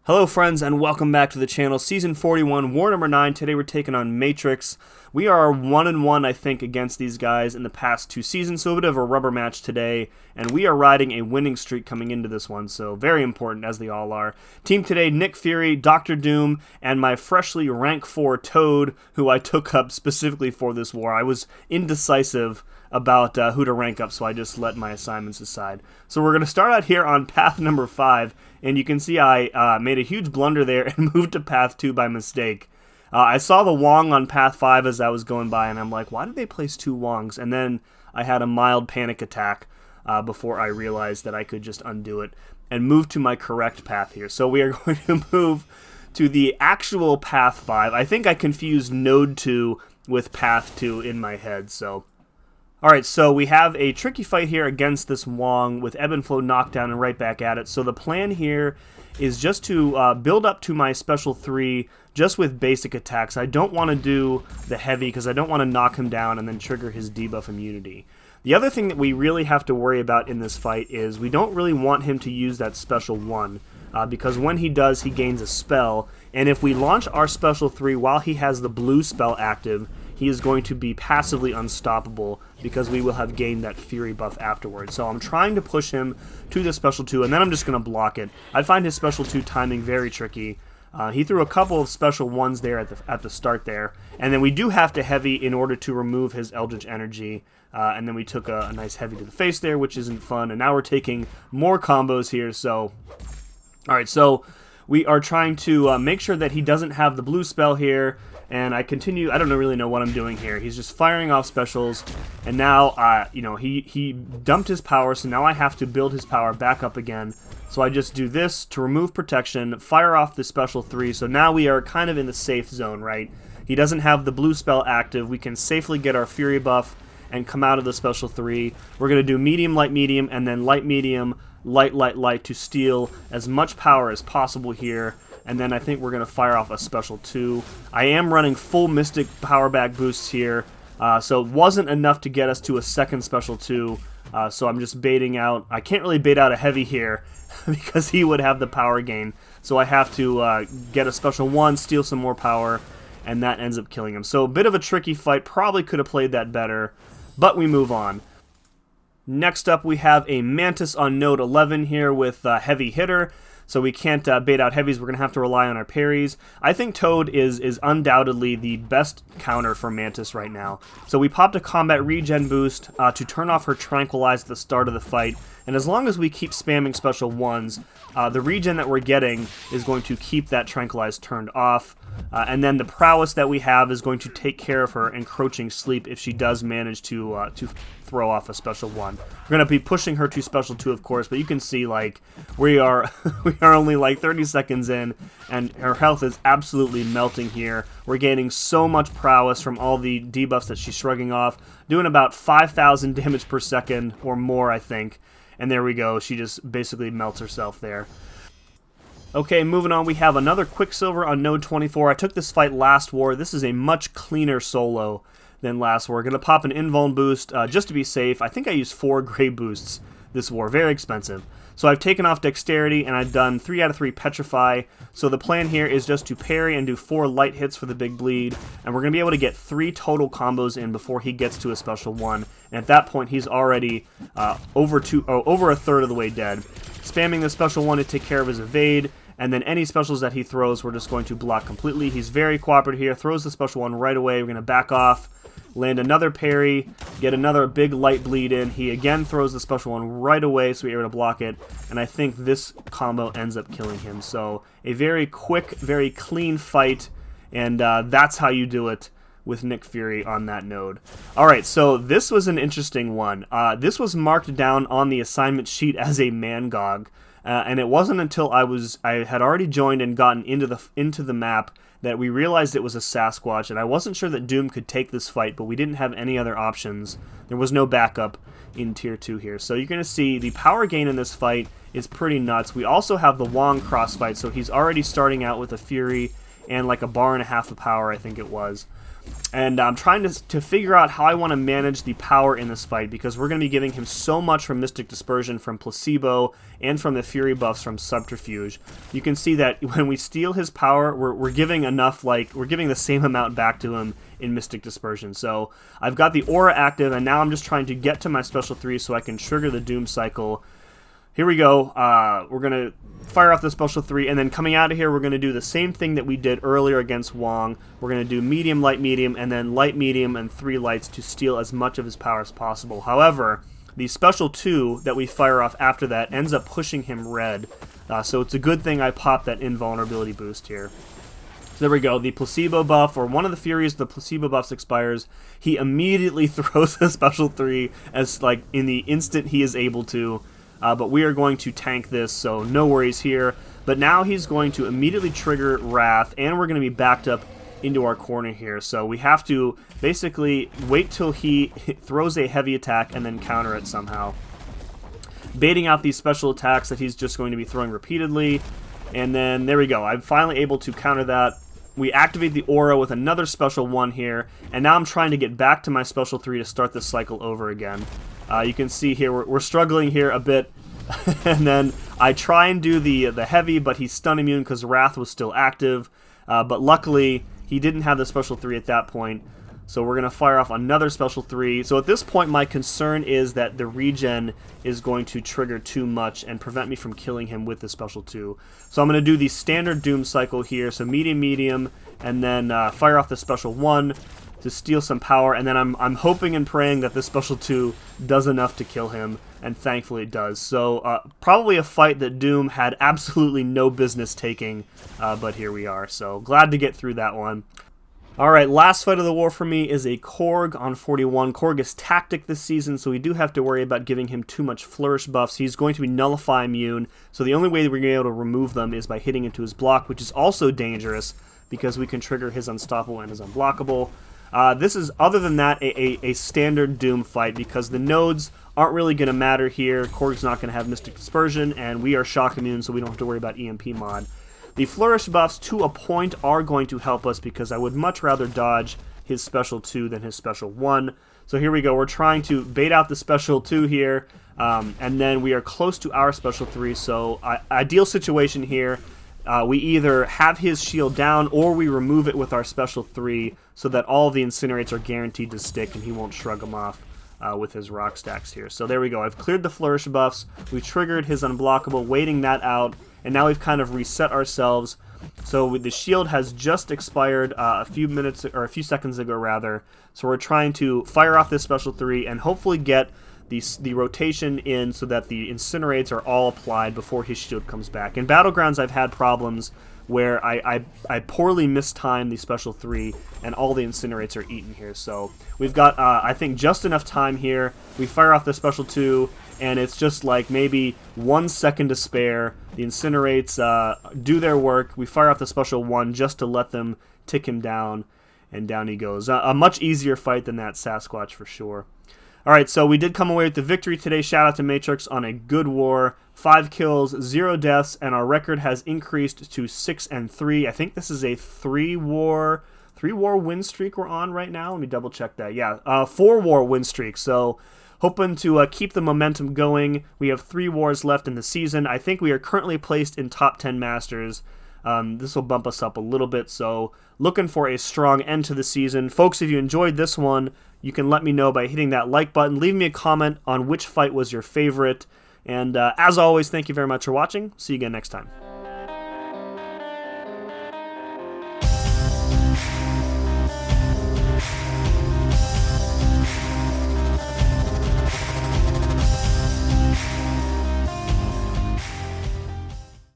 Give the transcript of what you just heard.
Hello friends and welcome back to the channel. Season 41, War number 9. Today we're taking on Matrix. We are 1-1 I think against these guys in the past two seasons, so a bit of a rubber match today. And we are riding a winning streak coming into this one, so very important as they all are. Team today, Nick Fury, Dr. Doom, and my freshly rank 4 Toad, who I took up specifically for this war. I was indecisive about who to rank up, so I just let my assignments aside. So we're going to start out here on path number 5, and you can see I made a huge blunder there and moved to path 2 by mistake. I saw the Wong on path 5 as I was going by, and I'm like, why did they place 2 Wongs? And then I had a mild panic attack before I realized that I could just undo it and move to my correct path here. So we are going to move to the actual path 5. I think I confused node 2 with path 2 in my head, so... Alright, so we have a tricky fight here against this Wong with ebb and flow knockdown and right back at it. So the plan here is just to build up to my special 3 just with basic attacks. I don't want to do the heavy because I don't want to knock him down and then trigger his debuff immunity. The other thing that we really have to worry about in this fight is we don't really want him to use that special 1 because when he does, he gains a spell, and if we launch our special 3 while he has the blue spell active, he is going to be passively unstoppable because we will have gained that Fury buff afterwards. So I'm trying to push him to the special 2, and then I'm just going to block it. I find his special 2 timing very tricky. He threw a couple of special 1s there at the start there, and then we do have to heavy in order to remove his Eldritch Energy, and then we took a nice heavy to the face there, which isn't fun, and now we're taking more combos here, so... Alright, so we are trying to make sure that he doesn't have the blue spell here, and I continue, I don't really know what I'm doing here. He's just firing off specials, and now, you know, he dumped his power, so now I have to build his power back up again. So I just do this to remove protection, fire off the special 3, so now we are kind of in the safe zone, right? He doesn't have the blue spell active, we can safely get our Fury buff and come out of the special 3. We're going to do medium, and then light, medium, light to steal as much power as possible here. And then I think we're going to fire off a special 2. I am running full Mystic power back boosts here, so it wasn't enough to get us to a second special 2, so I'm just baiting out. I can't really bait out a heavy here because he would have the power gain, so I have to get a special 1, steal some more power, and that ends up killing him. So a bit of a tricky fight, probably could have played that better, but we move on. Next up we have a Mantis on node 11 here with Heavy Hitter. So we can't bait out heavies, we're going to have to rely on our parries. I think Toad is undoubtedly the best counter for Mantis right now. So we popped a combat regen boost to turn off her Tranquilize at the start of the fight, and as long as we keep spamming special 1s, the regen that we're getting is going to keep that Tranquilize turned off. And then the prowess that we have is going to take care of her encroaching sleep if she does manage to throw off a special 1. We're going to be pushing her to special 2, of course, but you can see, like, we are only like 30 seconds in, and her health is absolutely melting here. We're gaining so much prowess from all the debuffs that she's shrugging off, doing about 5,000 damage per second or more, I think. And there we go, she just basically melts herself there. Okay, moving on, we have another Quicksilver on node 24. I took this fight last war. This is a much cleaner solo than last war. Going to pop an invuln boost just to be safe. I think I used 4 gray boosts this war. Very expensive. So I've taken off Dexterity, and I've done 3 out of 3 Petrify. So the plan here is just to parry and do 4 light hits for the big bleed, and we're going to be able to get 3 total combos in before he gets to a special 1. And at that point, he's already over a third of the way dead. Spamming the special 1 to take care of his evade, and then any specials that he throws, we're just going to block completely. He's very cooperative here, throws the special 1 right away. We're going to back off, land another parry, get another big light bleed in. He again throws the special 1 right away, so we're able to block it. And I think this combo ends up killing him. So a very quick, very clean fight, and that's how you do it with Nick Fury on that node. Alright, so this was an interesting one. This was marked down on the assignment sheet as a Mangog. And it wasn't until I had already joined and gotten into the map that we realized it was a Sasquatch, and I wasn't sure that Doom could take this fight, but we didn't have any other options. There was no backup in Tier 2 here. So you're going to see the power gain in this fight is pretty nuts. We also have the Wong cross fight, so he's already starting out with a Fury and like a bar and a half of power, I think it was. And I'm trying to figure out how I want to manage the power in this fight, because we're going to be giving him so much from Mystic Dispersion, from Placebo, and from the Fury buffs from Subterfuge. You can see that when we steal his power, we're giving enough, like, we're giving the same amount back to him in Mystic Dispersion. So I've got the Aura active, and now I'm just trying to get to my Special 3 so I can trigger the Doom Cycle. Here we go. We're going to fire off the Special 3, and then coming out of here, we're going to do the same thing that we did earlier against Wong. We're going to do medium, light, medium, and then light, medium, and 3 lights to steal as much of his power as possible. However, the Special 2 that we fire off after that ends up pushing him red, so it's a good thing I popped that invulnerability boost here. So there we go. The Placebo buff, or one of the Furies, the Placebo buffs expires. He immediately throws a Special 3 as, like, in the instant he is able to. But we are going to tank this, so no worries here. But now he's going to immediately trigger Wrath, and we're going to be backed up into our corner here. So we have to basically wait till he throws a heavy attack and then counter it somehow, baiting out these special attacks that he's just going to be throwing repeatedly. And then there we go. I'm finally able to counter that. We activate the Aura with another Special 1 here, and now I'm trying to get back to my Special 3 to start this cycle over again. You can see here we're struggling here a bit, and then I try and do the heavy, but he's stun immune because Wrath was still active. But luckily he didn't have the Special 3 at that point, so we're going to fire off another Special 3. So at this point my concern is that the regen is going to trigger too much and prevent me from killing him with the Special 2. So I'm going to do the standard Doom cycle here, so medium, medium, and then fire off the Special 1 to steal some power, and then I'm hoping and praying that this Special 2 does enough to kill him, and thankfully it does. So probably a fight that Doom had absolutely no business taking, but here we are. So glad to get through that one. Alright, last fight of the war for me is a KORG on 41. KORG is tactic this season, so we do have to worry about giving him too much flourish buffs. He's going to be nullify immune, so the only way that we're going to be able to remove them is by hitting into his block, which is also dangerous because we can trigger his unstoppable and his unblockable. This is, other than that, a standard Doom fight, because the nodes aren't really going to matter here. KORG's not going to have Mystic Dispersion, and we are shock immune, so we don't have to worry about EMP mod. The flourish buffs, to a point, are going to help us, because I would much rather dodge his Special 2 than his Special 1. So here we go. We're trying to bait out the Special 2 here, and then we are close to our Special 3, so ideal situation here. We either have his shield down or we remove it with our Special 3 so that all of the Incinerates are guaranteed to stick and he won't shrug them off with his rock stacks here. So there we go. I've cleared the flourish buffs. We triggered his unblockable, waiting that out, and now we've kind of reset ourselves. So the shield has just expired a few minutes, or a few seconds ago rather. So we're trying to fire off this Special 3 and hopefully get the rotation in so that the Incinerates are all applied before his shield comes back. In Battlegrounds, I've had problems where I poorly mistime the Special 3 and all the Incinerates are eaten here. So we've got, I think, just enough time here. We fire off the Special 2, and it's just like maybe 1 second to spare. The Incinerates do their work. We fire off the Special 1 just to let them tick him down, and down he goes. A much easier fight than that Sasquatch for sure. Alright, so we did come away with the victory today. Shout out to Matrix on a good war. 5 kills, 0 deaths, and our record has increased to 6-3. I think this is a 3-war win streak we're on right now. Let me double check that. Yeah, 4-war win streak. So hoping to keep the momentum going. We have 3 wars left in the season. I think we are currently placed in top 10 Masters. This will bump us up a little bit, so looking for a strong end to the season. Folks, if you enjoyed this one, you can let me know by hitting that like button. Leave me a comment on which fight was your favorite. And as always, thank you very much for watching. See you again next time.